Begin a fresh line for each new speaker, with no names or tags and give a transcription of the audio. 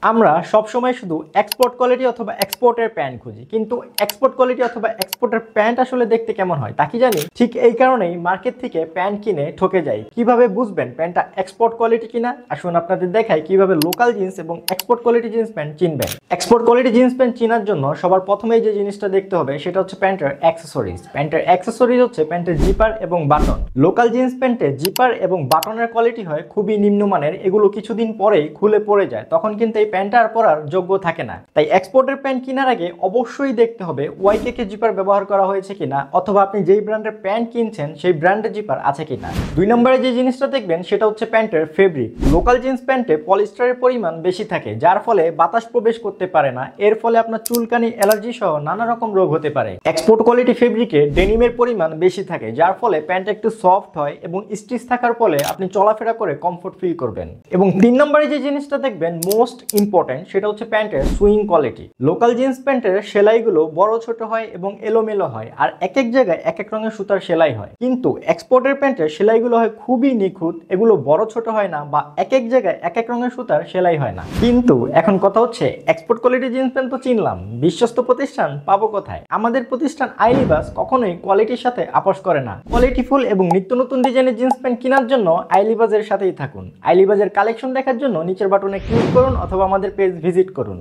আমরা সবসময় শুধু এক্সপোর্ট কোয়ালিটি অথবা এক্সপোর্টের প্যান্ট খুঁজি, কিন্তু এক্সপোর্ট কোয়ালিটি অথবা এক্সপোর্টের প্যান্ট আসলে দেখতে কেমন হয় তা কি জানি। ঠিক এই কারণেই মার্কেট থেকে প্যান্ট কিনে ঠকে যাই। কিভাবে বুঝবেন প্যান্টটা এক্সপোর্ট কোয়ালিটি কিনা, আসুন আপনাদের দেখাই কিভাবে লোকাল জিন্স এবং এক্সপোর্ট কোয়ালিটি জিন্স প্যান্ট চিনবেন। এক্সপোর্ট কোয়ালিটি জিন্স প্যান্ট চেনার জন্য সবার প্রথমেই যে জিনিসটা দেখতে হবে সেটা হচ্ছে প্যান্টের অ্যাক্সেসরিজ। প্যান্টের অ্যাক্সেসরিজ হচ্ছে প্যান্টের জিপার এবং বাটন। লোকাল জিন্স প্যান্টে জিপার এবং বাটনের কোয়ালিটি হয় খুবই নিম্নমানের, এগুলো কিছুদিন পরেই খুলে পড়ে যায়, তখন কিন্তু এই প্যান্টটা আর পরার যোগ্য থাকে না। তাই এক্সপোর্টের প্যান্ট কেনার আগে অবশ্যই দেখতে হবে ওয়াইকেকে জিপার ব্যবহার করা হয়েছে কিনা, অথবা আপনি যেই ব্র্যান্ডের প্যান্ট কিনছেন সেই ব্র্যান্ডের জিপার আছে কিনা। 2 নম্বরে যে জিনিসটা দেখবেন সেটা হচ্ছে প্যান্টের ফেব্রিক। লোকাল জিন্স প্যান্টে পলিস্টারের পরিমাণ বেশি থাকে, যার ফলে বাতাস প্রবেশ করতে পারে না, এর ফলে আপনার চুলকানি, অ্যালার্জি সহ নানা রকম রোগ হতে পারে। এক্সপোর্ট কোয়ালিটি ফেব্রিকে ডেনিমের পরিমাণ বেশি থাকে, যার ফলে প্যান্ট একটু সফট হয় এবং স্টিচ থাকার ফলে আপনি চলাফেরা করে কমফোর্ট ফিল করবেন। এবং 3 নম্বরে যে জিনিসটা দেখবেন মোস্ট ইম্পর্টেন্ট সেটা হচ্ছে প্যান্টের সুইং কোয়ালিটি। লোকাল জিন্স প্যান্টের সেলাইগুলো বড় ছোট হয় এবং এলোমেলো হয়, আর এক এক জায়গায় এক এক রঙের সুতার সেলাই হয়। কিন্তু এক্সপোর্টের প্যান্টের সেলাইগুলো হয় খুবই নিখুঁত, এগুলো বড় ছোট হয় না বা এক এক জায়গায় এক এক রঙের সুতার সেলাই হয় না। কিন্তু এখন কথা হচ্ছে এক্সপোর্ট কোয়ালিটি জিন্স প্যান্ট তো চিনলাম, বিশ্বস্ত প্রতিষ্ঠান পাবো কোথায়? আমাদের প্রতিষ্ঠান আইলিবাস কখনোই কোয়ালিটির সাথে আপোষ করে না। কোয়ালিটিফুল এবং নিত্য নতুন ডিজাইনের জিন্স প্যান্ট কেনার জন্য আইলিবাজের সাথেই থাকুন। আইলিবাজের কালেকশন দেখার জন্য নিচের বাটনে ক্লিক করুন অথবা আমাদের পেজ ভিজিট করুন।